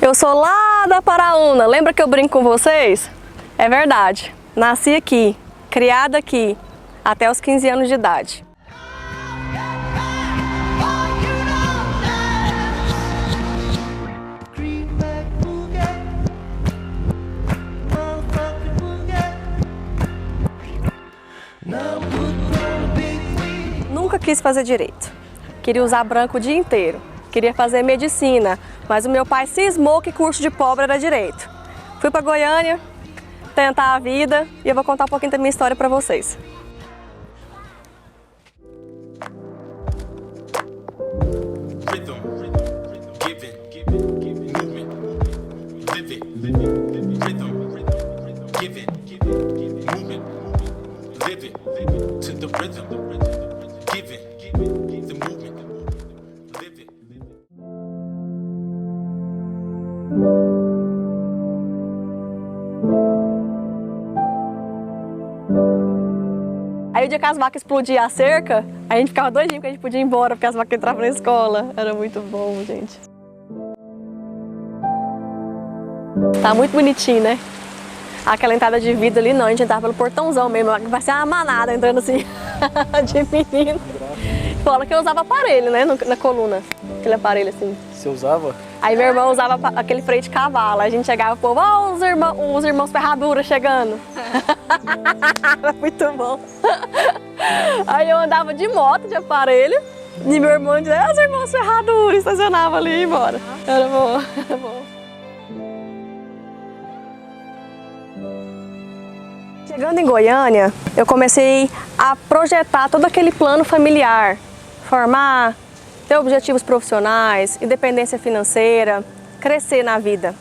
Eu sou lá da Paraúna, lembra que eu brinco com vocês? É verdade, nasci aqui, criada aqui, até os 15 anos de idade. Nunca quis fazer direito, queria usar branco o dia inteiro, queria fazer medicina, mas o meu pai cismou que curso de pobre era direito. Fui para Goiânia tentar a vida e eu vou contar um pouquinho da minha história para vocês. Aí o dia que as vacas explodiam a cerca, a gente ficava doidinho porque a gente podia ir embora, porque as vacas entravam na escola. Era muito bom, gente. Tá muito bonitinho, né? Aquela entrada de vidro ali não, a gente entrava pelo portãozão mesmo, vai ser uma manada entrando assim, de menino. Fora que eu usava aparelho, né, na coluna, aquele aparelho assim. Você usava? Aí meu irmão usava aquele freio de cavalo, a gente chegava e o povo, ó, os irmãos ferradura chegando. Era muito bom. Aí eu andava de moto, de aparelho, e meu irmão dizia, os irmãos ferradura, estacionava ali e ia embora. Era bom, era bom. Chegando em Goiânia, eu comecei a projetar todo aquele plano familiar, formar, ter objetivos profissionais, independência financeira, crescer na vida.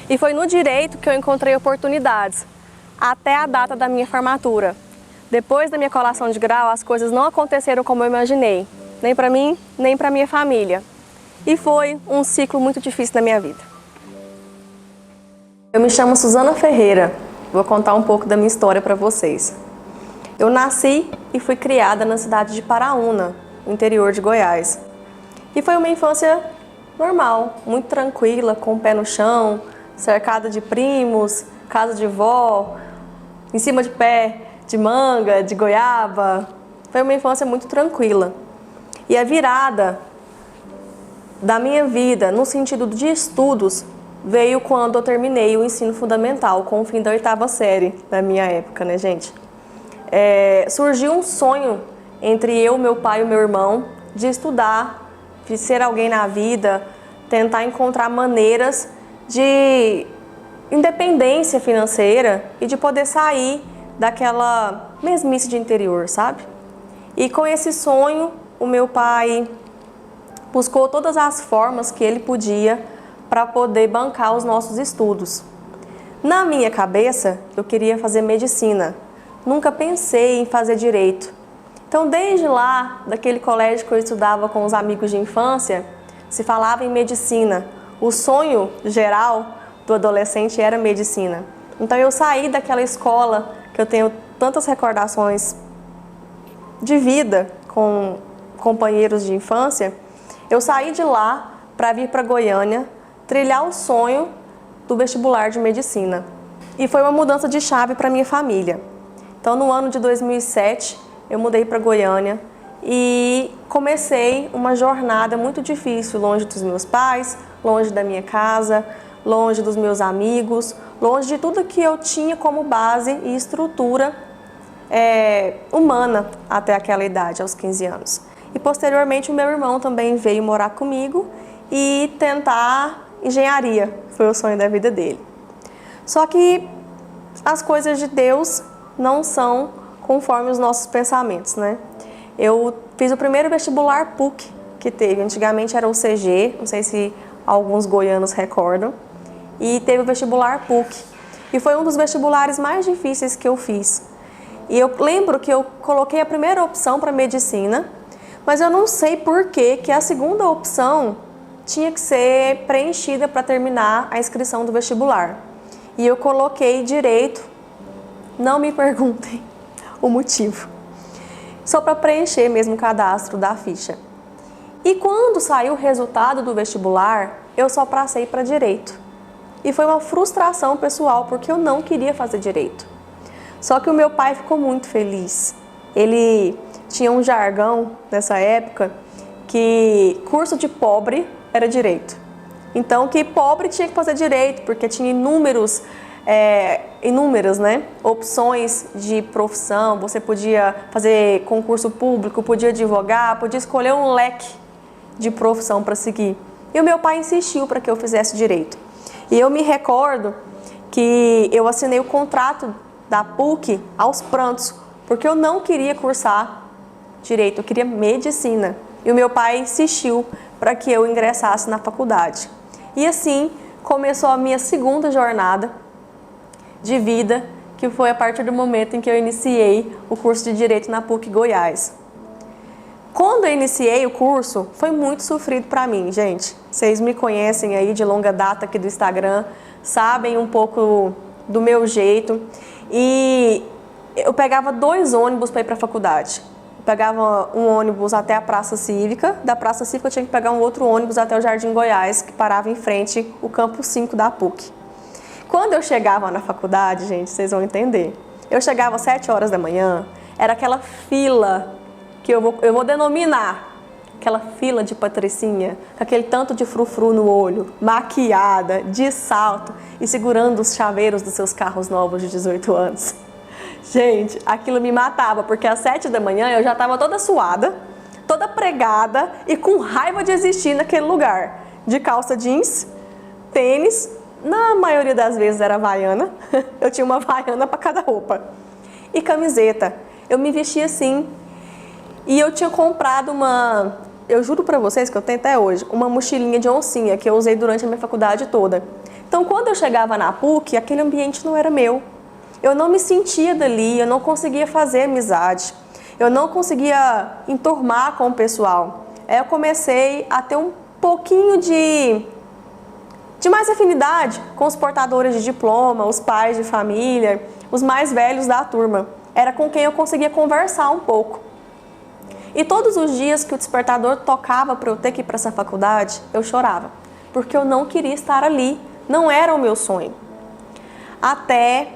E foi no direito que eu encontrei oportunidades, até a data da minha formatura. Depois da minha colação de grau, as coisas não aconteceram como eu imaginei, nem para mim, nem para minha família. E foi um ciclo muito difícil na minha vida. Eu me chamo Suzana Ferreira. Vou contar um pouco da minha história para vocês. Eu nasci e fui criada na cidade de Paraúna, no interior de Goiás. E foi uma infância normal, muito tranquila, com o pé no chão, cercada de primos, casa de vó, em cima de pé de manga, de goiaba. Foi uma infância muito tranquila. E a virada da minha vida, no sentido de estudos, veio quando eu terminei o ensino fundamental, com o fim da 8ª série, na minha época, né, gente? Surgiu um sonho entre eu, meu pai e o meu irmão de estudar, de ser alguém na vida, tentar encontrar maneiras de independência financeira e de poder sair daquela mesmice de interior, sabe? E com esse sonho, o meu pai buscou todas as formas que ele podia para poder bancar os nossos estudos. Na minha cabeça, eu queria fazer medicina. Nunca pensei em fazer direito. Então, desde lá, daquele colégio que eu estudava com os amigos de infância, se falava em medicina. O sonho geral do adolescente era medicina. Então, eu saí daquela escola que eu tenho tantas recordações de vida com companheiros de infância. Eu saí de lá para vir para Goiânia, trilhar o sonho do vestibular de medicina. E foi uma mudança de chave para minha família. Então, no ano de 2007, eu mudei para Goiânia e comecei uma jornada muito difícil, longe dos meus pais, longe da minha casa, longe dos meus amigos, longe de tudo que eu tinha como base e estrutura humana até aquela idade, aos 15 anos. E posteriormente o meu irmão também veio morar comigo e tentar engenharia, foi o sonho da vida dele. Só que as coisas de Deus não são conforme os nossos pensamentos, né? Eu fiz o primeiro vestibular PUC que teve, antigamente era o CG, não sei se alguns goianos recordam, e teve o vestibular PUC. E foi um dos vestibulares mais difíceis que eu fiz. E eu lembro que eu coloquei a primeira opção para medicina, mas eu não sei por que a segunda opção tinha que ser preenchida para terminar a inscrição do vestibular. E eu coloquei direito, não me perguntem o motivo, só para preencher mesmo o cadastro da ficha. E quando saiu o resultado do vestibular, eu só passei para direito. E foi uma frustração pessoal, porque eu não queria fazer direito. Só que o meu pai ficou muito feliz. Ele tinha um jargão nessa época que curso de pobre era direito. Então, que pobre tinha que fazer direito, porque tinha inúmeras, né, opções de profissão. Você podia fazer concurso público, podia advogar, podia escolher um leque de profissão para seguir. E o meu pai insistiu para que eu fizesse direito. E eu me recordo que eu assinei o contrato da PUC aos prantos, porque eu não queria cursar direito, eu queria medicina. E o meu pai insistiu para que eu ingressasse na faculdade. E assim começou a minha segunda jornada de vida, que foi a partir do momento em que eu iniciei o curso de Direito na PUC Goiás. Quando eu iniciei o curso, foi muito sofrido para mim, gente. Vocês me conhecem aí de longa data aqui do Instagram, sabem um pouco do meu jeito. E eu pegava 2 ônibus para ir para a faculdade. Pegava um ônibus até a Praça Cívica, da Praça Cívica eu tinha que pegar um outro ônibus até o Jardim Goiás, que parava em frente ao Campus 5 da PUC. Quando eu chegava na faculdade, gente, vocês vão entender, eu chegava às 7 horas da manhã, era aquela fila que eu vou denominar, aquela fila de patricinha, com aquele tanto de frufru no olho, maquiada, de salto e segurando os chaveiros dos seus carros novos de 18 anos. Gente, aquilo me matava, porque às 7 da manhã eu já estava toda suada, toda pregada e com raiva de existir naquele lugar. De calça jeans, tênis, na maioria das vezes era havaiana, eu tinha uma havaiana para cada roupa. E camiseta, eu me vestia assim. E eu tinha comprado eu juro para vocês que eu tenho até hoje, uma mochilinha de oncinha que eu usei durante a minha faculdade toda. Então quando eu chegava na PUC, aquele ambiente não era meu. Eu não me sentia dali, eu não conseguia fazer amizade, eu não conseguia enturmar com o pessoal. Aí eu comecei a ter um pouquinho de mais afinidade com os portadores de diploma, os pais de família, os mais velhos da turma. Era com quem eu conseguia conversar um pouco. E todos os dias que o despertador tocava para eu ter que ir para essa faculdade, eu chorava, porque eu não queria estar ali, não era o meu sonho. Até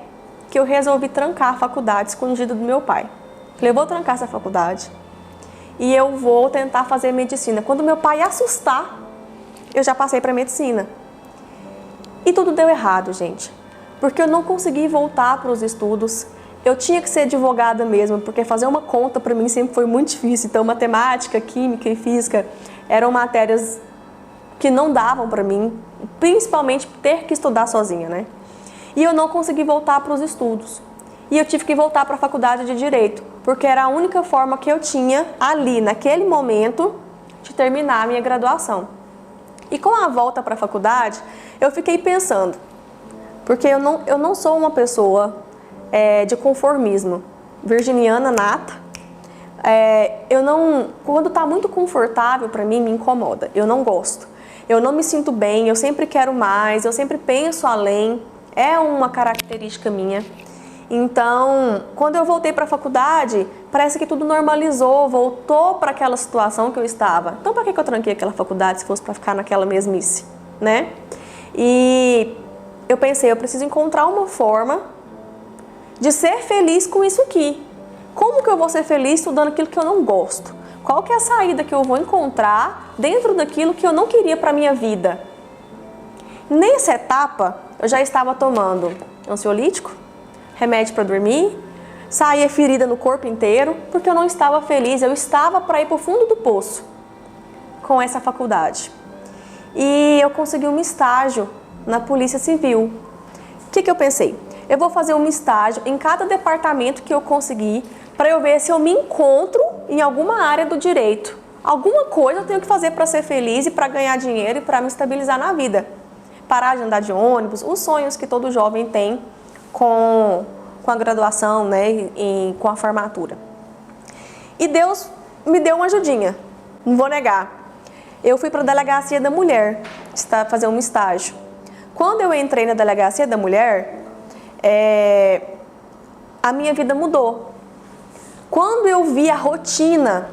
que eu resolvi trancar a faculdade escondida do meu pai. Falei, eu vou trancar essa faculdade e eu vou tentar fazer medicina. Quando meu pai assustar, eu já passei para medicina. E tudo deu errado, gente, porque eu não consegui voltar para os estudos. Eu tinha que ser advogada mesmo, porque fazer uma conta para mim sempre foi muito difícil. Então, matemática, química e física eram matérias que não davam para mim, principalmente ter que estudar sozinha, né? E eu não consegui voltar para os estudos. E eu tive que voltar para a faculdade de Direito, porque era a única forma que eu tinha ali, naquele momento, de terminar a minha graduação. E com a volta para a faculdade, eu fiquei pensando, porque eu não sou uma pessoa de conformismo, virginiana nata. Quando está muito confortável para mim, me incomoda, eu não gosto. Eu não me sinto bem, eu sempre quero mais, eu sempre penso além. É uma característica minha. Então, quando eu voltei para a faculdade, parece que tudo normalizou, voltou para aquela situação que eu estava. Então, para que eu tranquei aquela faculdade se fosse para ficar naquela mesmice, né? E eu pensei, eu preciso encontrar uma forma de ser feliz com isso aqui. Como que eu vou ser feliz estudando aquilo que eu não gosto? Qual que é a saída que eu vou encontrar dentro daquilo que eu não queria para a minha vida? Nessa etapa, eu já estava tomando ansiolítico, remédio para dormir, saía ferida no corpo inteiro, porque eu não estava feliz, eu estava para ir para o fundo do poço com essa faculdade. E eu consegui um estágio na Polícia Civil. O que eu pensei? Eu vou fazer um estágio em cada departamento que eu conseguir, para eu ver se eu me encontro em alguma área do direito. Alguma coisa eu tenho que fazer para ser feliz e para ganhar dinheiro e para me estabilizar na vida. Parar de andar de ônibus, os sonhos que todo jovem tem com a graduação, né, e com a formatura. E Deus me deu uma ajudinha, não vou negar. Eu fui para a Delegacia da Mulher fazer um estágio. Quando eu entrei na Delegacia da Mulher, a minha vida mudou. Quando eu vi a rotina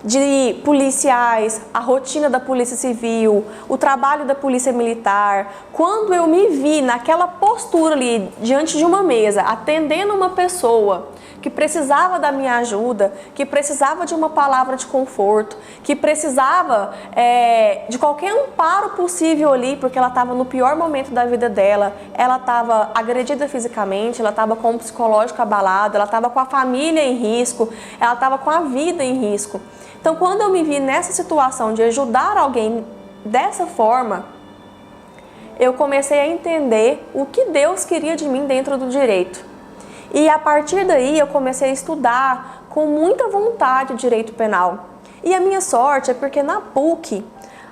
de policiais, a rotina da Polícia Civil, o trabalho da Polícia Militar. Quando eu me vi naquela postura ali, diante de uma mesa, atendendo uma pessoa que precisava da minha ajuda, que precisava de uma palavra de conforto, que precisava de qualquer amparo possível ali, porque ela estava no pior momento da vida dela, ela estava agredida fisicamente, ela estava com o psicológico abalado, ela estava com a família em risco, ela estava com a vida em risco. Então, quando eu me vi nessa situação de ajudar alguém dessa forma, eu comecei a entender o que Deus queria de mim dentro do direito. E a partir daí eu comecei a estudar com muita vontade o direito penal. E a minha sorte é porque na PUC,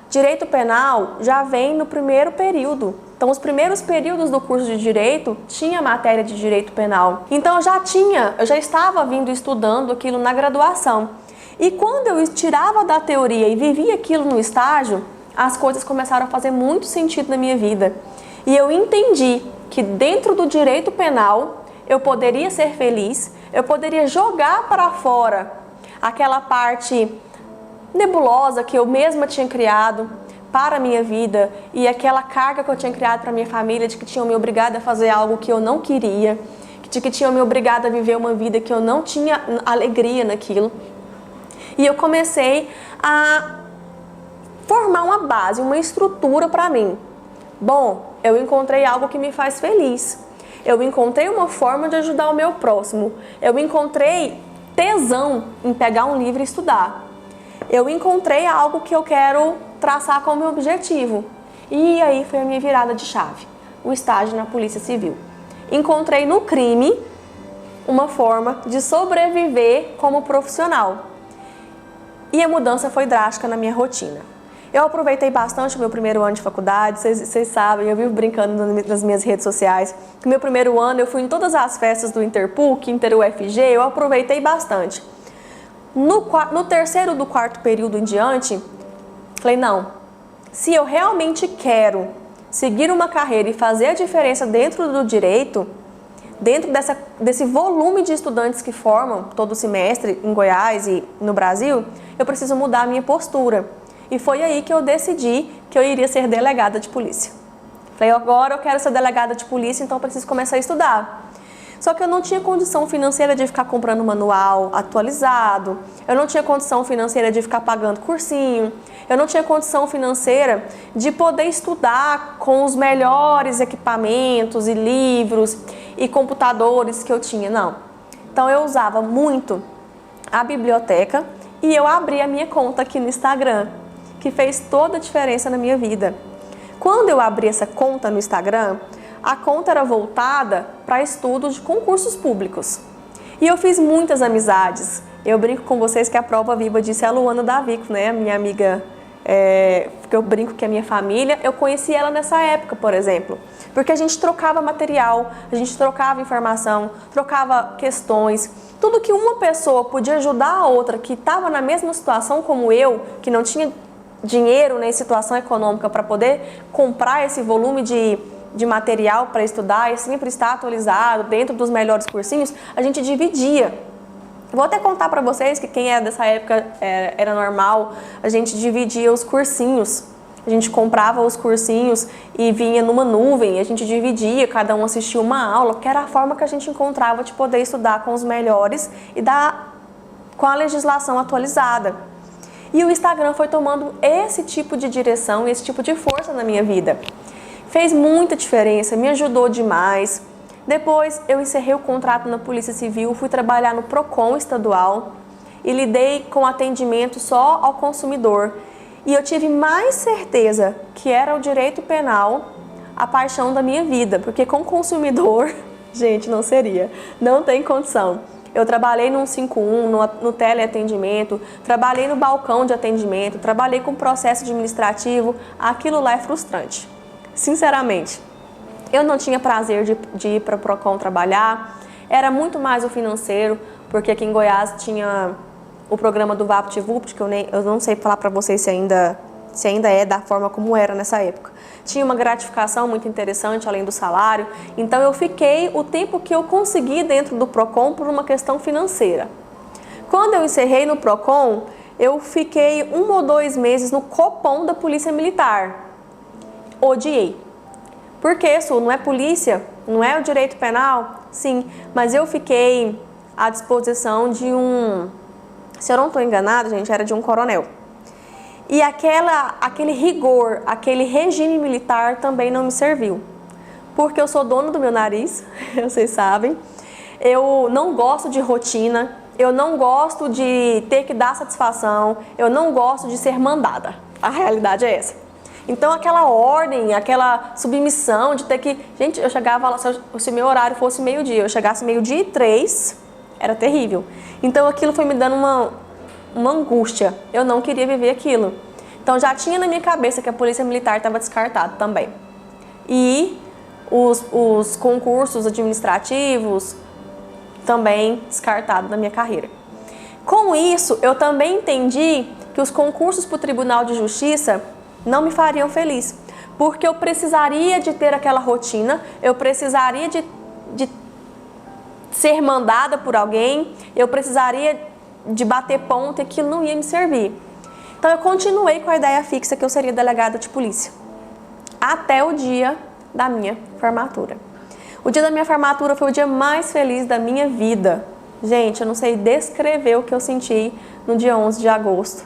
direito penal já vem no primeiro período. Então, os primeiros períodos do curso de direito tinha matéria de direito penal. Então, eu já estava vindo estudando aquilo na graduação. E quando eu tirava da teoria e vivia aquilo no estágio, as coisas começaram a fazer muito sentido na minha vida. E eu entendi que dentro do direito penal eu poderia ser feliz, eu poderia jogar para fora aquela parte nebulosa que eu mesma tinha criado para a minha vida e aquela carga que eu tinha criado para a minha família de que tinham me obrigado a fazer algo que eu não queria, de que tinham me obrigado a viver uma vida que eu não tinha alegria naquilo. E eu comecei a formar uma base, uma estrutura para mim. Bom, eu encontrei algo que me faz feliz. Eu encontrei uma forma de ajudar o meu próximo. Eu encontrei tesão em pegar um livro e estudar. Eu encontrei algo que eu quero traçar como objetivo. E aí foi a minha virada de chave, o estágio na Polícia Civil. Encontrei no crime uma forma de sobreviver como profissional. E a mudança foi drástica na minha rotina. Eu aproveitei bastante o meu primeiro ano de faculdade, vocês sabem, eu vivo brincando nas minhas redes sociais. No meu primeiro ano eu fui em todas as festas do Interpuc, Inter-UFG, eu aproveitei bastante. No terceiro do quarto período em diante, falei, não, se eu realmente quero seguir uma carreira e fazer a diferença dentro do direito, dentro desse volume de estudantes que formam todo semestre em Goiás e no Brasil, eu preciso mudar a minha postura. E foi aí que eu decidi que eu iria ser delegada de polícia. Falei, agora eu quero ser delegada de polícia, então eu preciso começar a estudar. Só que eu não tinha condição financeira de ficar comprando manual atualizado, eu não tinha condição financeira de ficar pagando cursinho, eu não tinha condição financeira de poder estudar com os melhores equipamentos e livros e computadores que eu tinha, não. Então eu usava muito a biblioteca e eu abri a minha conta aqui no Instagram, que fez toda a diferença na minha vida. Quando eu abri essa conta no Instagram, a conta era voltada para estudo de concursos públicos. E eu fiz muitas amizades. Eu brinco com vocês que a prova viva disso é a Luana Davico, né? Minha amiga, que eu brinco que é minha família. Eu conheci ela nessa época, por exemplo. Porque a gente trocava material, a gente trocava informação, trocava questões. Tudo que uma pessoa podia ajudar a outra que estava na mesma situação como eu, que não tinha dinheiro nem situação econômica para poder comprar esse volume de material para estudar e sempre estar atualizado dentro dos melhores cursinhos, a gente dividia. Vou até contar para vocês que quem é dessa época era normal, a gente dividia os cursinhos. A gente comprava os cursinhos e vinha numa nuvem, a gente dividia, cada um assistia uma aula, que era a forma que a gente encontrava de poder estudar com os melhores e com a legislação atualizada. E o Instagram foi tomando esse tipo de direção, esse tipo de força na minha vida. Fez muita diferença, me ajudou demais. Depois eu encerrei o contrato na Polícia Civil, fui trabalhar no PROCON estadual e lidei com atendimento só ao consumidor. E eu tive mais certeza que era o direito penal a paixão da minha vida, porque com consumidor, gente, não seria, não tem condição. Eu trabalhei no 151, no teleatendimento, trabalhei no balcão de atendimento, trabalhei com processo administrativo, aquilo lá é frustrante. Sinceramente, eu não tinha prazer de ir para o PROCON trabalhar, era muito mais o financeiro, porque aqui em Goiás tinha o programa do VaptVupt, que eu não sei falar para vocês se ainda é da forma como era nessa época. Tinha uma gratificação muito interessante, além do salário, então eu fiquei o tempo que eu consegui dentro do PROCON por uma questão financeira. Quando eu encerrei no PROCON, eu fiquei 1 ou 2 meses no Copom da Polícia Militar. Odiei. Porque isso não é polícia, não é o direito penal? Sim, mas eu fiquei à disposição de se eu não estou enganada, gente, era de um coronel. E aquele rigor, aquele regime militar também não me serviu. Porque eu sou dona do meu nariz, vocês sabem. Eu não gosto de rotina, eu não gosto de ter que dar satisfação, eu não gosto de ser mandada. A realidade é essa. Então aquela ordem, aquela submissão de ter que... Gente, eu chegava lá, se meu horário fosse meio-dia, eu chegasse 12:03, era terrível. Então aquilo foi me dando uma angústia, eu não queria viver aquilo. Então já tinha na minha cabeça que a Polícia Militar estava descartada também. E os concursos administrativos também descartados na minha carreira. Com isso, eu também entendi que os concursos para o Tribunal de Justiça não me fariam feliz, porque eu precisaria de ter aquela rotina, eu precisaria de ser mandada por alguém, eu precisaria de bater ponto e aquilo não ia me servir. Então eu continuei com a ideia fixa que eu seria delegada de polícia, até o dia da minha formatura. O dia da minha formatura foi o dia mais feliz da minha vida. Gente, eu não sei descrever o que eu senti no dia 11 de agosto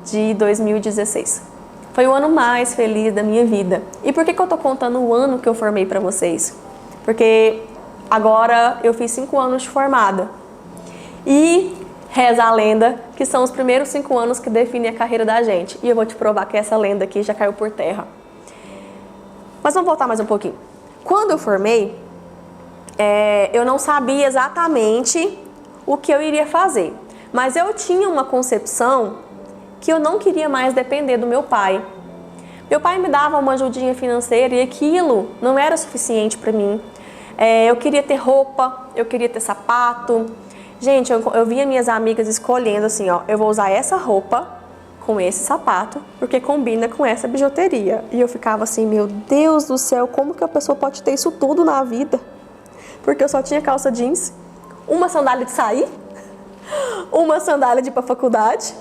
de 2016. Foi o ano mais feliz da minha vida. E por que eu tô contando o ano que eu formei para vocês? Porque agora eu fiz 5 anos de formada. E reza a lenda que são os primeiros 5 anos que definem a carreira da gente. E eu vou te provar que essa lenda aqui já caiu por terra. Mas vamos voltar mais um pouquinho. Quando eu formei, eu não sabia exatamente o que eu iria fazer. Mas eu tinha uma concepção que eu não queria mais depender do meu pai. Meu pai me dava uma ajudinha financeira e aquilo não era suficiente para mim. Eu queria ter roupa, eu queria ter sapato. Gente, eu via minhas amigas escolhendo assim, ó, eu vou usar essa roupa com esse sapato, porque combina com essa bijuteria. E eu ficava assim, meu Deus do céu, como que a pessoa pode ter isso tudo na vida? Porque eu só tinha calça jeans, uma sandália de sair, uma sandália de ir pra faculdade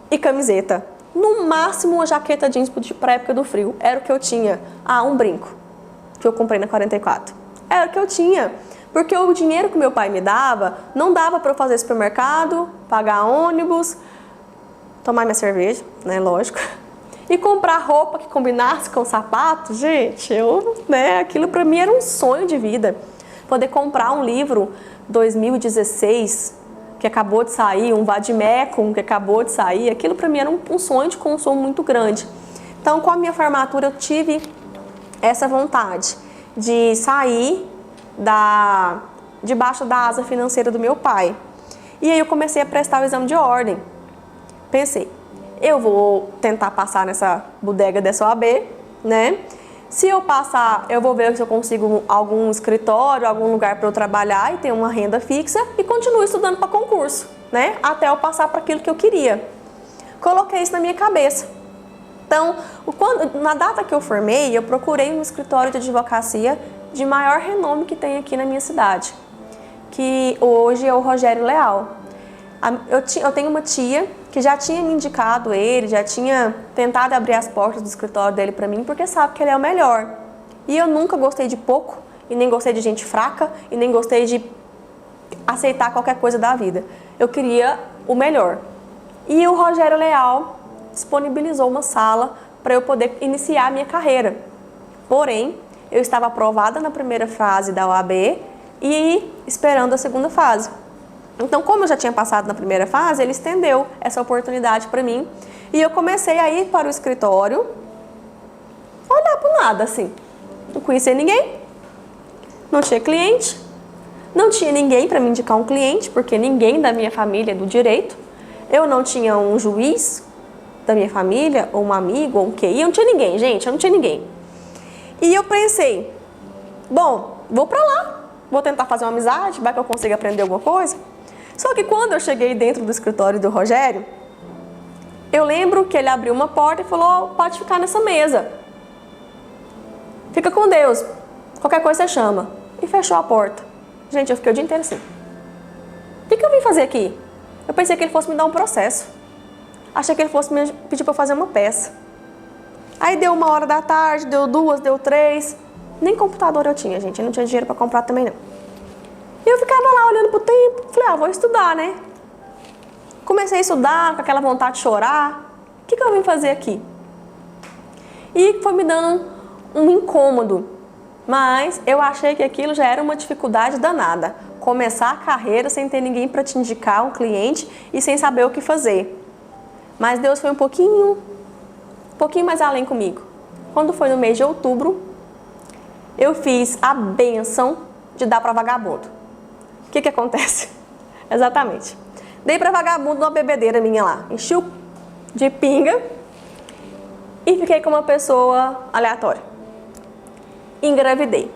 e camiseta. No máximo uma jaqueta jeans pra época do frio. Era o que eu tinha. Um brinco que eu comprei na 44. Era o que eu tinha. Porque o dinheiro que meu pai me dava, não dava pra eu fazer supermercado, pagar ônibus, tomar minha cerveja, né, lógico, e comprar roupa que combinasse com sapato. Gente, aquilo pra mim era um sonho de vida. Poder comprar um livro 2016, que acabou de sair, um Vademecum que acabou de sair, aquilo pra mim era um sonho de consumo muito grande. Então, com a minha formatura, eu tive essa vontade de sair debaixo da asa financeira do meu pai. E aí eu comecei a prestar o exame de ordem. Pensei, eu vou tentar passar nessa bodega dessa OAB, né? Se eu passar, eu vou ver se eu consigo algum escritório, algum lugar para eu trabalhar e ter uma renda fixa e continuo estudando para concurso, né? Até eu passar para aquilo que eu queria. Coloquei isso na minha cabeça. Então, na data que eu formei, eu procurei um escritório de advocacia de maior renome que tem aqui na minha cidade, que hoje é o Rogério Leal. Eu tenho uma tia que já tinha me indicado ele, já tinha tentado abrir as portas do escritório dele para mim, porque sabe que ele é o melhor. E eu nunca gostei de pouco, e nem gostei de gente fraca, e nem gostei de aceitar qualquer coisa da vida. Eu queria o melhor. E o Rogério Leal disponibilizou uma sala para eu poder iniciar a minha carreira. Porém, eu estava aprovada na primeira fase da OAB e esperando a segunda fase. Então, como eu já tinha passado na primeira fase, ele estendeu essa oportunidade para mim. E eu comecei a ir para o escritório, olhar para o nada, assim. Não conhecia ninguém, não tinha cliente, não tinha ninguém para me indicar um cliente, porque ninguém da minha família é do direito. Eu não tinha um juiz da minha família, ou um amigo, ou um QI. Eu não tinha ninguém, gente, eu não tinha ninguém. E eu pensei, bom, vou para lá, vou tentar fazer uma amizade, vai que eu consigo aprender alguma coisa. Só que quando eu cheguei dentro do escritório do Rogério, eu lembro que ele abriu uma porta e falou, pode ficar nessa mesa. Fica com Deus, qualquer coisa você chama. E fechou a porta. Gente, eu fiquei o dia inteiro assim. O que eu vim fazer aqui? Eu pensei que ele fosse me dar um processo. Achei que ele fosse me pedir para fazer uma peça. Aí deu 1h da tarde, deu 2, deu 3. Nem computador eu tinha, gente. Eu não tinha dinheiro para comprar também, não. E eu ficava lá olhando pro tempo. Falei, vou estudar, né? Comecei a estudar com aquela vontade de chorar. O que eu vim fazer aqui? E foi me dando um incômodo. Mas eu achei que aquilo já era uma dificuldade danada. Começar a carreira sem ter ninguém para te indicar, um cliente, e sem saber o que fazer. Mas Deus foi um pouquinho mais além comigo. Quando foi no mês de outubro, eu fiz a bênção de dar para vagabundo. O que acontece? Exatamente. Dei para vagabundo uma bebedeira minha lá. Enchi de pinga e fiquei com uma pessoa aleatória. Engravidei.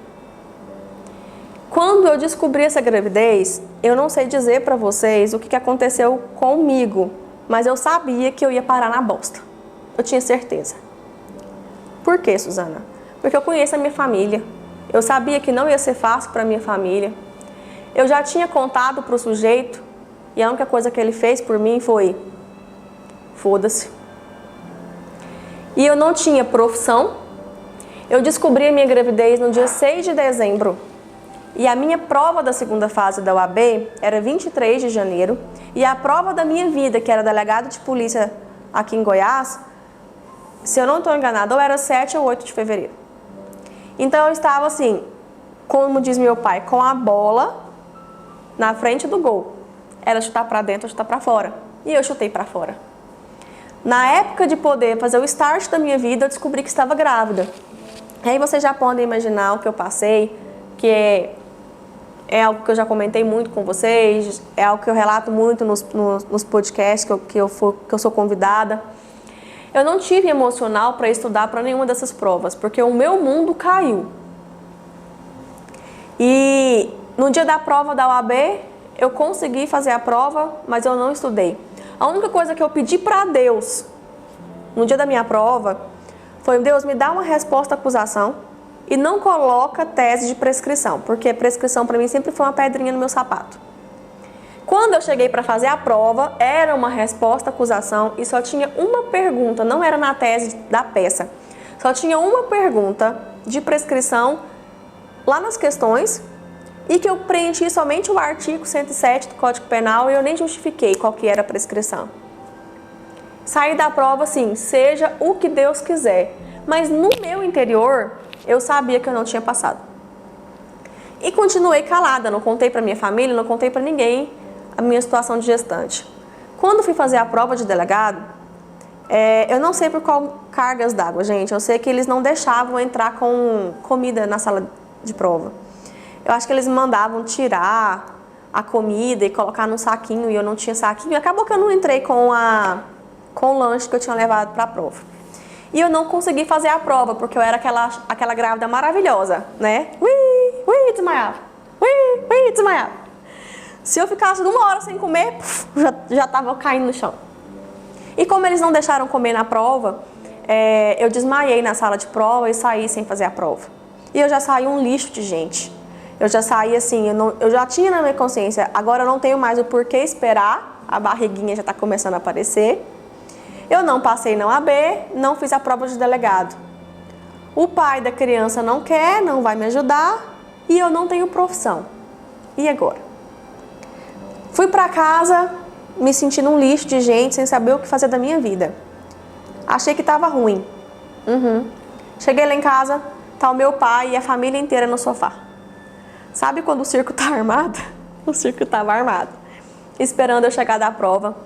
Quando eu descobri essa gravidez, eu não sei dizer para vocês o que aconteceu comigo, mas eu sabia que eu ia parar na bosta. Eu tinha certeza. Por quê, Suzana? Porque eu conheço a minha família. Eu sabia que não ia ser fácil para minha família. Eu já tinha contado para o sujeito e a única coisa que ele fez por mim foi: foda-se. E eu não tinha profissão. Eu descobri a minha gravidez no dia 6 de dezembro. E a minha prova da segunda fase da UAB era 23 de janeiro. E a prova da minha vida, que era delegado de polícia aqui em Goiás, se eu não estou enganada, ou era 7 ou 8 de fevereiro. Então eu estava assim, como diz meu pai, com a bola na frente do gol. Era chutar para dentro ou chutar para fora. E eu chutei para fora. Na época de poder fazer o start da minha vida, eu descobri que estava grávida. Aí vocês já podem imaginar o que eu passei, que é algo que eu já comentei muito com vocês, é algo que eu relato muito nos podcasts que eu sou convidada. Eu não tive emocional para estudar para nenhuma dessas provas, porque o meu mundo caiu. E no dia da prova da UAB, eu consegui fazer a prova, mas eu não estudei. A única coisa que eu pedi para Deus no dia da minha prova foi: Deus, me dá uma resposta à acusação e não coloca tese de prescrição, porque prescrição para mim sempre foi uma pedrinha no meu sapato. Quando eu cheguei para fazer a prova, era uma resposta à acusação e só tinha uma pergunta, não era na tese da peça. Só tinha uma pergunta de prescrição lá nas questões e que eu preenchi somente o artigo 107 do Código Penal e eu nem justifiquei qual que era a prescrição. Saí da prova assim, seja o que Deus quiser. Mas no meu interior, eu sabia que eu não tinha passado. E continuei calada, não contei para minha família, não contei para ninguém a minha situação de gestante. Quando fui fazer a prova de delegado, eu não sei por qual cargas d'água, gente. Eu sei que eles não deixavam entrar com comida na sala de prova. Eu acho que eles me mandavam tirar a comida e colocar num saquinho e eu não tinha saquinho. Acabou que eu não entrei com o lanche que eu tinha levado para a prova. E eu não consegui fazer a prova, porque eu era aquela grávida maravilhosa, né? Ui, desmaiava. Ui, desmaiava. Se eu ficasse 1 hora sem comer, já estava caindo no chão. E como eles não deixaram comer na prova, eu desmaiei na sala de prova e saí sem fazer a prova. E eu já saí um lixo de gente. Eu já saí assim, eu já tinha na minha consciência, agora eu não tenho mais o porquê esperar, a barriguinha já está começando a aparecer. Eu não passei na UAB, não fiz a prova de delegado. O pai da criança não quer, não vai me ajudar e eu não tenho profissão. E agora? Fui para casa, me sentindo um lixo de gente, sem saber o que fazer da minha vida. Achei que estava ruim. Cheguei lá em casa, tá o meu pai e a família inteira no sofá. Sabe quando o circo tá armado? O circo estava armado, esperando eu chegar da prova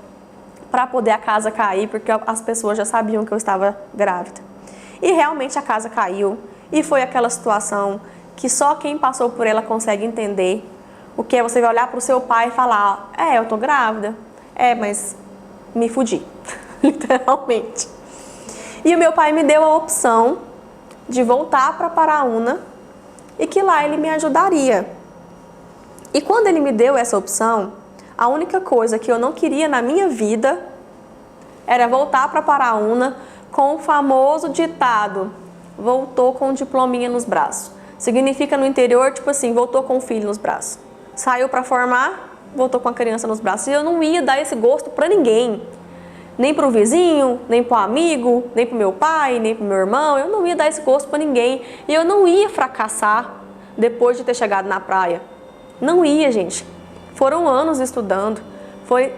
para poder a casa cair, porque as pessoas já sabiam que eu estava grávida. E realmente a casa caiu e foi aquela situação que só quem passou por ela consegue entender. O que é você vai olhar para o seu pai e falar: eu tô grávida, mas me fudi, literalmente. E o meu pai me deu a opção de voltar para Paraúna e que lá ele me ajudaria. E quando ele me deu essa opção, a única coisa que eu não queria na minha vida era voltar para Paraúna com o famoso ditado: voltou com um diplominha nos braços. Significa no interior, tipo assim, voltou com o filho nos braços. Saiu para formar, voltou com a criança nos braços. E eu não ia dar esse gosto para ninguém. nem pro vizinho, nem pro amigo, nem pro meu pai, nem pro meu irmão. Eu não ia dar esse gosto para ninguém. E eu não ia fracassar depois de ter chegado na praia. Não ia, gente. Foram anos estudando, foi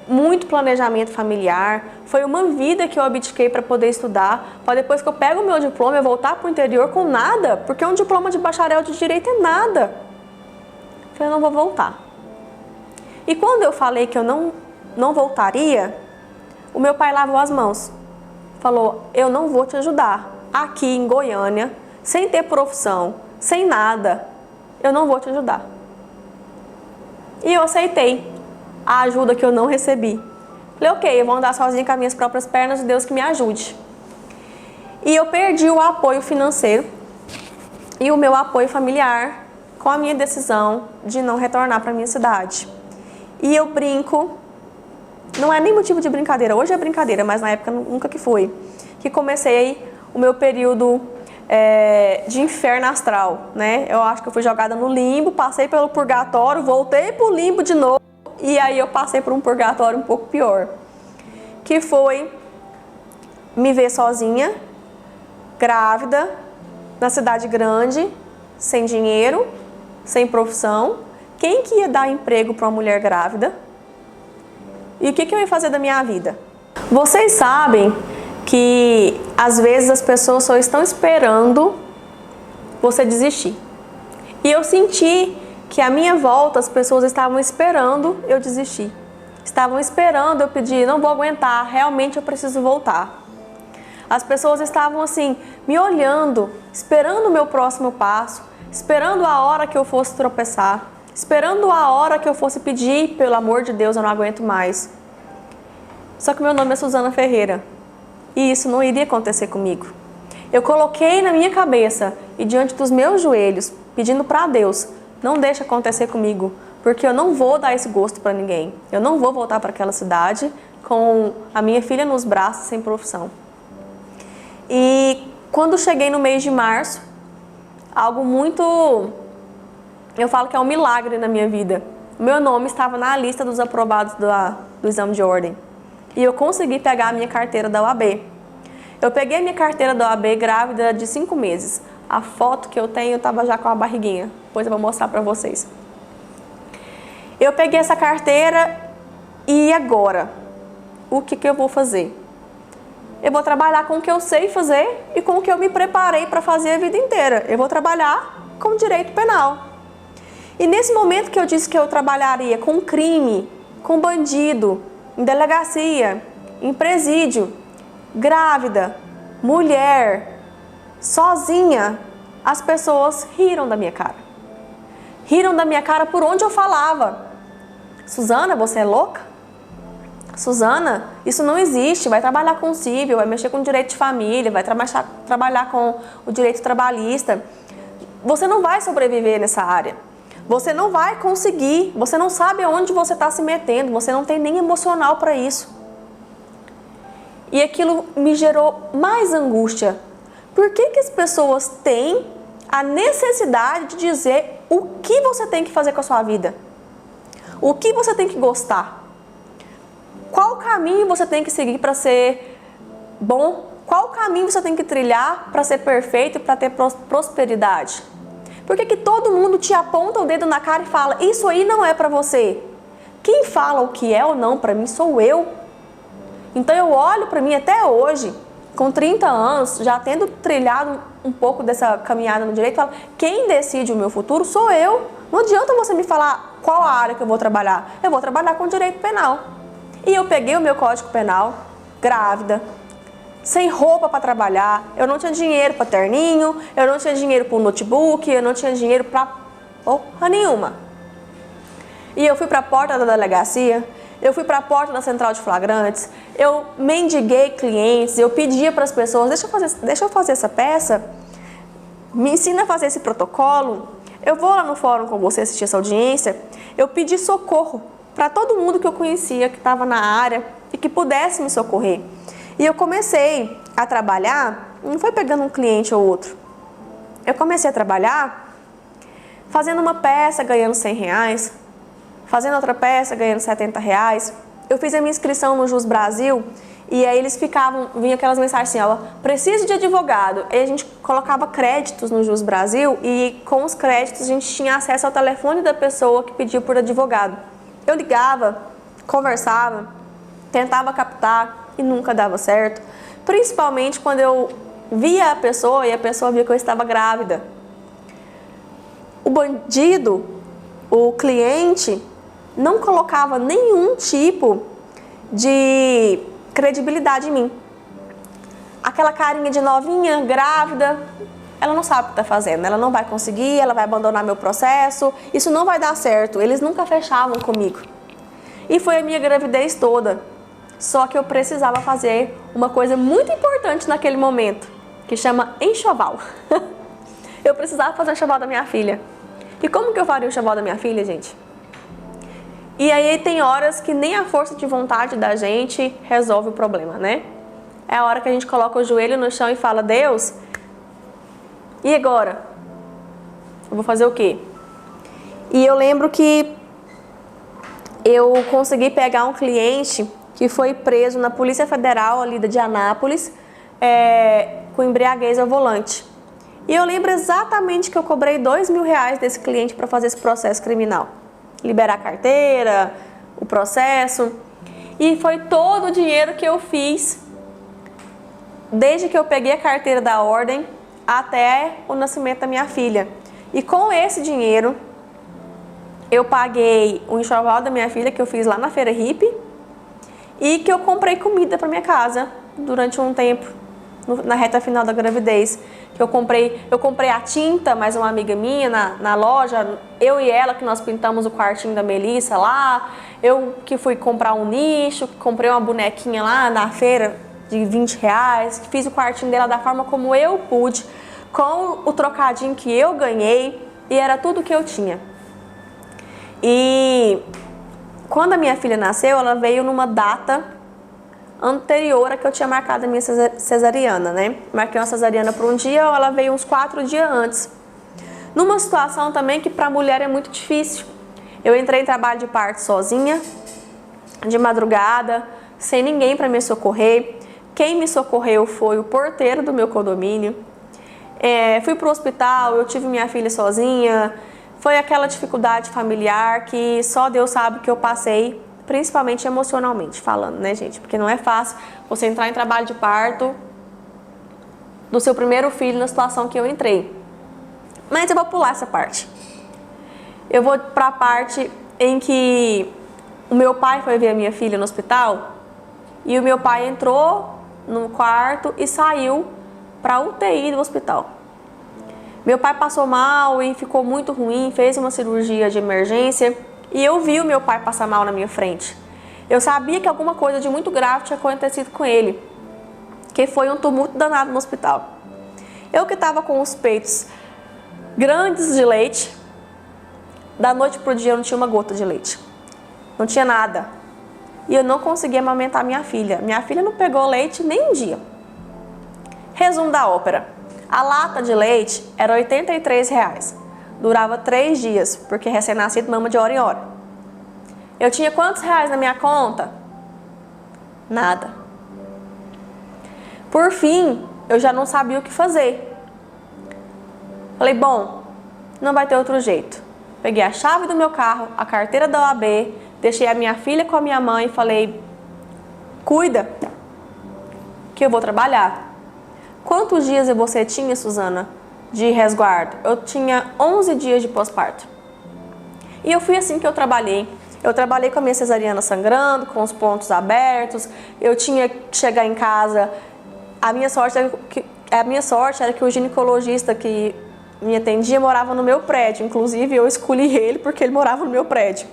muito planejamento familiar, foi uma vida que eu abdiquei para poder estudar, para depois que eu pego o meu diploma eu voltar para o interior com nada, porque um diploma de bacharel de direito é nada. Eu falei, eu não vou voltar. E quando eu falei que eu não voltaria, o meu pai lavou as mãos. Falou, eu não vou te ajudar. Aqui em Goiânia, sem ter profissão, sem nada, eu não vou te ajudar. E eu aceitei a ajuda que eu não recebi. Falei, ok, eu vou andar sozinha com as minhas próprias pernas, e Deus que me ajude. E eu perdi o apoio financeiro e o meu apoio familiar com a minha decisão de não retornar para a minha cidade. E eu brinco, não é nem motivo de brincadeira, hoje é brincadeira, mas na época nunca que foi, que comecei o meu período de inferno astral, né? Eu acho que eu fui jogada no limbo, passei pelo purgatório, voltei pro limbo de novo, e aí eu passei por um purgatório um pouco pior, que foi me ver sozinha, grávida, na cidade grande, sem dinheiro, sem profissão. Quem que ia dar emprego para uma mulher grávida? E o que eu ia fazer da minha vida? Vocês sabem que às vezes as pessoas só estão esperando você desistir. E eu senti que à minha volta as pessoas estavam esperando eu desistir. Estavam esperando eu pedir, não vou aguentar, realmente eu preciso voltar. As pessoas estavam assim, me olhando, esperando o meu próximo passo, esperando a hora que eu fosse tropeçar, esperando a hora que eu fosse pedir, pelo amor de Deus, eu não aguento mais. Só que meu nome é Suzana Ferreira. E isso não iria acontecer comigo. Eu coloquei na minha cabeça e diante dos meus joelhos, pedindo para Deus, não deixe acontecer comigo, porque eu não vou dar esse gosto para ninguém. Eu não vou voltar para aquela cidade com a minha filha nos braços, sem profissão. E quando cheguei no mês de março, algo muito, eu falo que é um milagre na minha vida. O meu nome estava na lista dos aprovados do exame de ordem. E eu consegui pegar a minha carteira da OAB. Eu peguei a minha carteira da OAB grávida de 5 meses. A foto que eu tenho, eu estava já com a barriguinha. Depois eu vou mostrar para vocês. Eu peguei essa carteira e agora? O que eu vou fazer? Eu vou trabalhar com o que eu sei fazer e com o que eu me preparei para fazer a vida inteira. Eu vou trabalhar com direito penal. E nesse momento que eu disse que eu trabalharia com crime, com bandido, em delegacia, em presídio, grávida, mulher, sozinha, as pessoas riram da minha cara. Riram da minha cara por onde eu falava. Suzana, você é louca? Suzana, isso não existe, vai trabalhar com civil, vai mexer com direito de família, vai trabalhar com o direito trabalhista. Você não vai sobreviver nessa área. Você não vai conseguir, você não sabe aonde você está se metendo, você não tem nem emocional para isso. E aquilo me gerou mais angústia. Por que as pessoas têm a necessidade de dizer o que você tem que fazer com a sua vida? O que você tem que gostar? Qual caminho você tem que seguir para ser bom? Qual caminho você tem que trilhar para ser perfeito e para ter prosperidade? Por que todo mundo te aponta o dedo na cara e fala, isso aí não é para você? Quem fala o que é ou não para mim sou eu. Então eu olho para mim até hoje, com 30 anos, já tendo trilhado um pouco dessa caminhada no direito, falo, quem decide o meu futuro sou eu. Não adianta você me falar qual a área que eu vou trabalhar. Eu vou trabalhar com direito penal. E eu peguei o meu código penal, grávida, sem roupa para trabalhar, eu não tinha dinheiro para terninho, eu não tinha dinheiro para o notebook, eu não tinha dinheiro para porra nenhuma. E eu fui para a porta da delegacia, eu fui para a porta da central de flagrantes, eu mendiguei clientes, eu pedia para as pessoas, deixa eu fazer essa peça, me ensina a fazer esse protocolo, eu vou lá no fórum com você assistir essa audiência, eu pedi socorro para todo mundo que eu conhecia, que estava na área e que pudesse me socorrer. E eu comecei a trabalhar, não foi pegando um cliente ou outro, eu comecei a trabalhar fazendo uma peça ganhando R$100, fazendo outra peça ganhando R$70, eu fiz a minha inscrição no Jus Brasil e aí vinha aquelas mensagens assim, ó, preciso de advogado. Aí a gente colocava créditos no Jus Brasil e com os créditos a gente tinha acesso ao telefone da pessoa que pediu por advogado. Eu ligava, conversava, tentava captar e nunca dava certo. Principalmente quando eu via a pessoa e a pessoa via que eu estava grávida. O bandido, o cliente, não colocava nenhum tipo de credibilidade em mim. Aquela carinha de novinha, grávida, ela não sabe o que está fazendo, ela não vai conseguir, ela vai abandonar meu processo, isso não vai dar certo. Eles nunca fechavam comigo. E foi a minha gravidez toda. Só que eu precisava fazer uma coisa muito importante naquele momento, que chama enxoval. Eu precisava fazer o enxoval da minha filha. E como que eu faria o enxoval da minha filha, gente? E aí tem horas que nem a força de vontade da gente resolve o problema, né? É a hora que a gente coloca o joelho no chão e fala, Deus, e agora? Eu vou fazer o quê? E eu lembro que eu consegui pegar um cliente que foi preso na Polícia Federal ali de Anápolis, com embriaguez ao volante. E eu lembro exatamente que eu cobrei R$2.000 desse cliente para fazer esse processo criminal. Liberar a carteira, o processo. E foi todo o dinheiro que eu fiz, desde que eu peguei a carteira da ordem até o nascimento da minha filha. E com esse dinheiro, eu paguei o enxoval da minha filha, que eu fiz lá na Feira Hippie, e que eu comprei comida para minha casa durante um tempo, na reta final da gravidez. Que eu comprei a tinta, mais uma amiga minha na loja, eu e ela que nós pintamos o quartinho da Melissa lá, eu que fui comprar um nicho, comprei uma bonequinha lá na feira de R$20, fiz o quartinho dela da forma como eu pude, com o trocadinho que eu ganhei, e era tudo que eu tinha. E quando a minha filha nasceu, ela veio numa data anterior a que eu tinha marcado a minha cesariana, né? Marquei uma cesariana por um dia, ela veio uns 4 dias antes. Numa situação também que para a mulher é muito difícil. Eu entrei em trabalho de parto sozinha, de madrugada, sem ninguém para me socorrer. Quem me socorreu foi o porteiro do meu condomínio. Fui para o hospital, eu tive minha filha sozinha. Foi aquela dificuldade familiar que só Deus sabe que eu passei, principalmente emocionalmente falando, né, gente? Porque não é fácil você entrar em trabalho de parto do seu primeiro filho na situação que eu entrei. Mas eu vou pular essa parte. Eu vou para a parte em que o meu pai foi ver a minha filha no hospital e o meu pai entrou no quarto e saiu para a UTI do hospital. Meu pai passou mal e ficou muito ruim, fez uma cirurgia de emergência e eu vi o meu pai passar mal na minha frente. Eu sabia que alguma coisa de muito grave tinha acontecido com ele, que foi um tumulto danado no hospital. Eu que estava com os peitos grandes de leite, da noite pro dia eu não tinha uma gota de leite, não tinha nada. E eu não conseguia amamentar minha filha. Minha filha não pegou leite nem um dia. Resumo da ópera. A lata de leite era R$83. Durava 3 dias, porque recém-nascido mama de hora em hora. Eu tinha quantos reais na minha conta? Nada. Por fim, eu já não sabia o que fazer. Falei, bom, não vai ter outro jeito. Peguei a chave do meu carro, a carteira da OAB, deixei a minha filha com a minha mãe e falei, cuida, que eu vou trabalhar. Quantos dias você tinha, Suzana, de resguardo? Eu tinha 11 dias de pós-parto. E eu fui assim que eu trabalhei. Eu trabalhei com a minha cesariana sangrando, com os pontos abertos. Eu tinha que chegar em casa. A minha sorte era que o ginecologista que me atendia morava no meu prédio. Inclusive, eu escolhi ele porque ele morava no meu prédio.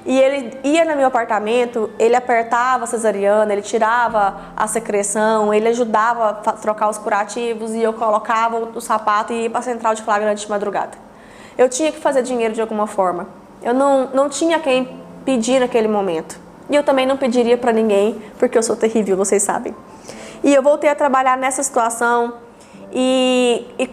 E ele ia no meu apartamento, ele apertava a cesariana, ele tirava a secreção, ele ajudava a trocar os curativos e eu colocava o sapato e ia para a central de flagrante de madrugada. Eu tinha que fazer dinheiro de alguma forma. Eu não tinha quem pedir naquele momento. E eu também não pediria para ninguém, porque eu sou terrível, vocês sabem. E eu voltei a trabalhar nessa situação e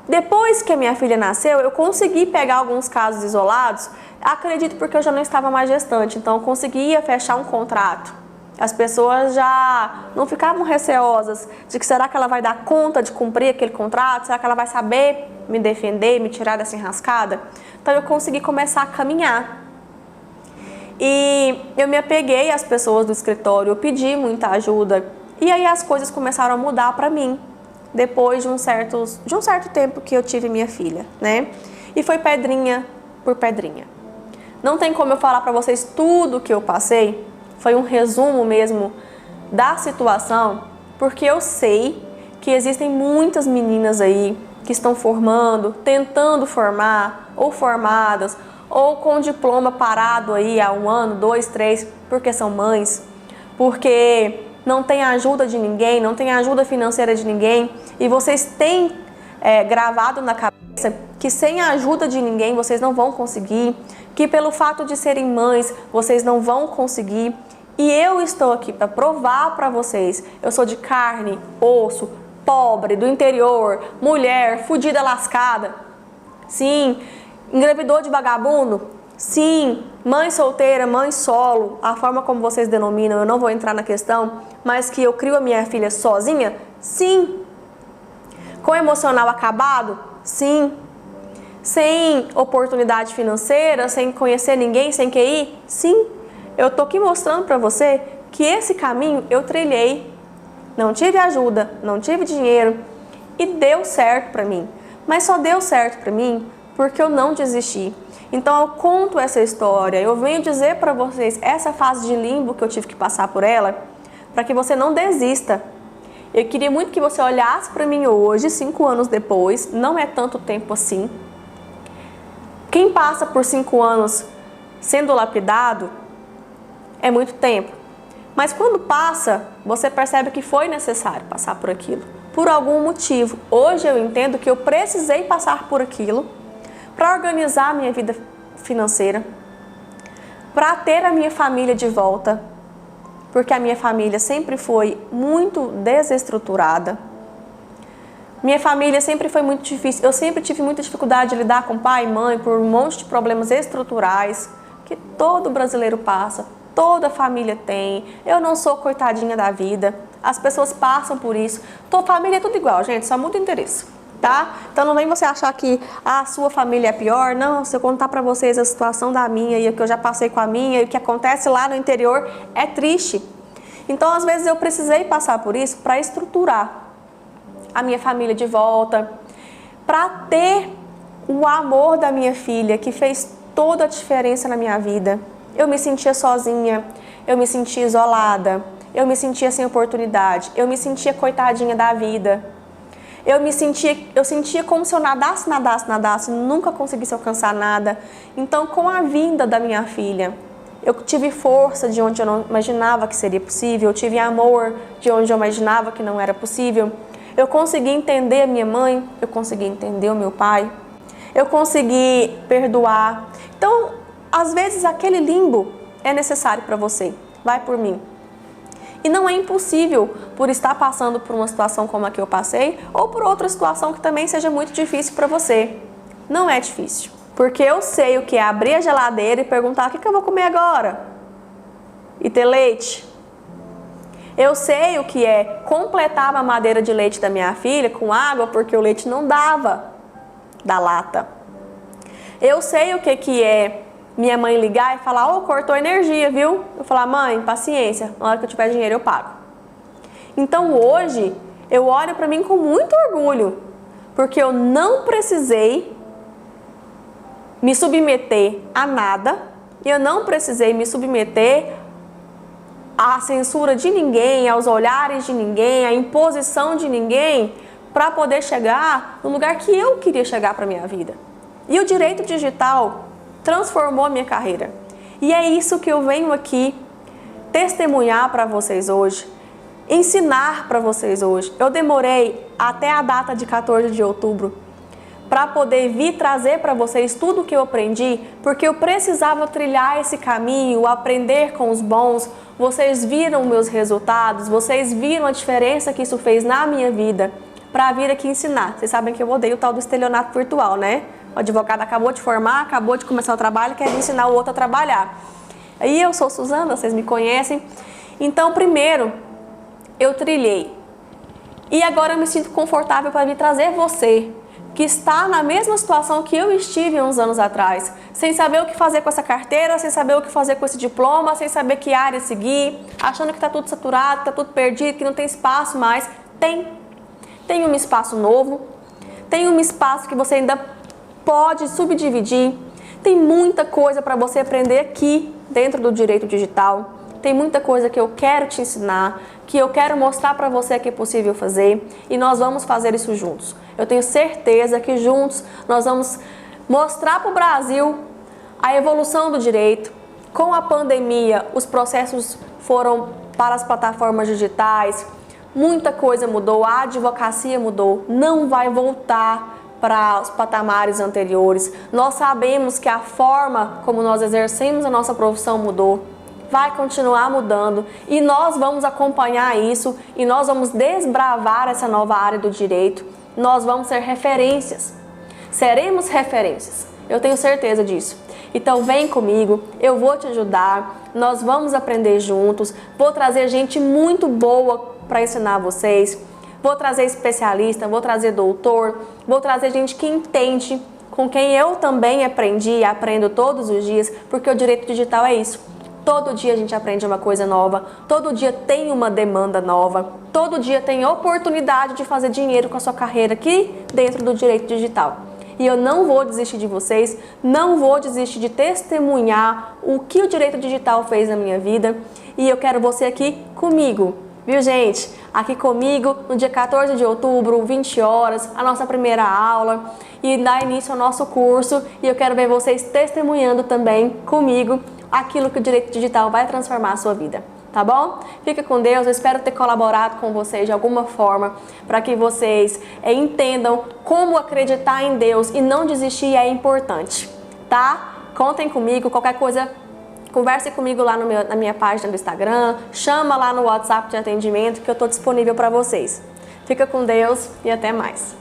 depois que a minha filha nasceu, eu consegui pegar alguns casos isolados Acredito porque eu já não estava mais gestante, então eu conseguia fechar um contrato. As pessoas já não ficavam receosas de que será que ela vai dar conta de cumprir aquele contrato? Será que ela vai saber me defender, me tirar dessa enrascada? Então eu consegui começar a caminhar. E eu me apeguei às pessoas do escritório, eu pedi muita ajuda. E aí as coisas começaram a mudar para mim, depois de um certo tempo que eu tive minha filha, né? E foi pedrinha por pedrinha. Não tem como eu falar para vocês tudo o que eu passei, foi um resumo mesmo da situação, porque eu sei que existem muitas meninas aí que estão formando, tentando formar, ou formadas, ou com diploma parado aí há 1 ano, 2, 3, porque são mães, porque não tem ajuda de ninguém, não tem ajuda financeira de ninguém, e vocês têm gravado na cabeça que sem a ajuda de ninguém vocês não vão conseguir, que pelo fato de serem mães vocês não vão conseguir. E eu estou aqui para provar para vocês, eu sou de carne, osso, pobre, do interior, mulher, fudida, lascada. Sim, engravidou de vagabundo? Sim, mãe solteira, mãe solo, a forma como vocês denominam, eu não vou entrar na questão, mas que eu crio a minha filha sozinha? Sim. Com emocional acabado? Sim. Sem oportunidade financeira, sem conhecer ninguém, sem QI? Sim. Eu tô aqui mostrando para você que esse caminho eu trilhei, não tive ajuda, não tive dinheiro e deu certo para mim. Mas só deu certo para mim porque eu não desisti. Então eu conto essa história, eu venho dizer para vocês essa fase de limbo que eu tive que passar por ela, para que você não desista. Eu queria muito que você olhasse para mim hoje, 5 anos depois, não é tanto tempo assim. Quem passa por 5 anos sendo lapidado, é muito tempo. Mas quando passa, você percebe que foi necessário passar por aquilo, por algum motivo. Hoje eu entendo que eu precisei passar por aquilo para organizar a minha vida financeira, para ter a minha família de volta, porque a minha família sempre foi muito desestruturada. Minha família sempre foi muito difícil, eu sempre tive muita dificuldade de lidar com pai e mãe por um monte de problemas estruturais que todo brasileiro passa. Toda família tem, eu não sou coitadinha da vida, as pessoas passam por isso. Família é tudo igual, gente, só muda o endereço, tá? Então não vem você achar que a sua família é pior, não, se eu contar pra vocês a situação da minha e o que eu já passei com a minha e o que acontece lá no interior é triste. Então às vezes eu precisei passar por isso para estruturar a minha família de volta, para ter o amor da minha filha que fez toda a diferença na minha vida. Eu me sentia sozinha, eu me sentia isolada, eu me sentia sem oportunidade, eu me sentia coitadinha da vida. Eu sentia como se eu nadasse e nunca conseguisse alcançar nada. Então, com a vinda da minha filha, eu tive força de onde eu não imaginava que seria possível, eu tive amor de onde eu imaginava que não era possível. Eu consegui entender a minha mãe, eu consegui entender o meu pai, eu consegui perdoar. Então, às vezes aquele limbo é necessário para você, vai por mim. E não é impossível por estar passando por uma situação como a que eu passei ou por outra situação que também seja muito difícil para você. Não é difícil, porque eu sei o que é abrir a geladeira e perguntar o que eu vou comer agora e ter leite. Eu sei o que é completar a mamadeira de leite da minha filha com água porque o leite não dava da lata. Eu sei o que é minha mãe ligar e falar, cortou a energia, viu? Eu falar, mãe, paciência, na hora que eu tiver dinheiro eu pago. Então hoje, eu olho para mim com muito orgulho, porque eu não precisei me submeter a nada, e eu não precisei me submeter à censura de ninguém, aos olhares de ninguém, à imposição de ninguém, para poder chegar no lugar que eu queria chegar para minha vida. E o direito digital transformou a minha carreira. E é isso que eu venho aqui testemunhar para vocês hoje, ensinar para vocês hoje. Eu demorei até a data de 14 de outubro para poder vir trazer para vocês tudo o que eu aprendi, porque eu precisava trilhar esse caminho, aprender com os bons. Vocês viram meus resultados, vocês viram a diferença que isso fez na minha vida, para vir aqui ensinar. Vocês sabem que eu odeio o tal do estelionato virtual, né? O advogado acabou de formar, acabou de começar o trabalho, quer ensinar o outro a trabalhar. Aí eu sou Suzana, vocês me conhecem. Então, primeiro, eu trilhei. E agora eu me sinto confortável para vir trazer você, que está na mesma situação que eu estive uns anos atrás, sem saber o que fazer com essa carteira, sem saber o que fazer com esse diploma, sem saber que área seguir, achando que está tudo saturado, está tudo perdido, que não tem espaço mais. Tem um espaço novo, tem um espaço que você ainda pode subdividir. Tem muita coisa para você aprender aqui dentro do direito digital. Tem muita coisa que eu quero te ensinar, que eu quero mostrar para você que é possível fazer, e nós vamos fazer isso juntos. Eu tenho certeza que juntos nós vamos mostrar para o Brasil a evolução do direito. Com a pandemia, os processos foram para as plataformas digitais, muita coisa mudou, a advocacia mudou, não vai voltar para os patamares anteriores. Nós sabemos que a forma como nós exercemos a nossa profissão mudou, vai continuar mudando, e nós vamos acompanhar isso, e nós vamos desbravar essa nova área do direito. Nós vamos ser referências, seremos referências, eu tenho certeza disso. Então vem comigo, eu vou te ajudar, nós vamos aprender juntos, vou trazer gente muito boa para ensinar vocês, vou trazer especialista, vou trazer doutor, vou trazer gente que entende, com quem eu também aprendi e aprendo todos os dias, porque o direito digital é isso. Todo dia a gente aprende uma coisa nova, todo dia tem uma demanda nova, todo dia tem oportunidade de fazer dinheiro com a sua carreira aqui dentro do direito digital. E eu não vou desistir de vocês, não vou desistir de testemunhar o que o direito digital fez na minha vida, e eu quero você aqui comigo, viu gente? Aqui comigo no dia 14 de outubro, 20 horas, a nossa primeira aula, e dá início ao nosso curso, e eu quero ver vocês testemunhando também comigo aquilo que o direito digital vai transformar a sua vida, tá bom? Fica com Deus, eu espero ter colaborado com vocês de alguma forma para que vocês entendam como acreditar em Deus e não desistir é importante, tá? Contem comigo, qualquer coisa, converse comigo lá na minha página do Instagram, chama lá no WhatsApp de atendimento que eu estou disponível para vocês. Fica com Deus e até mais.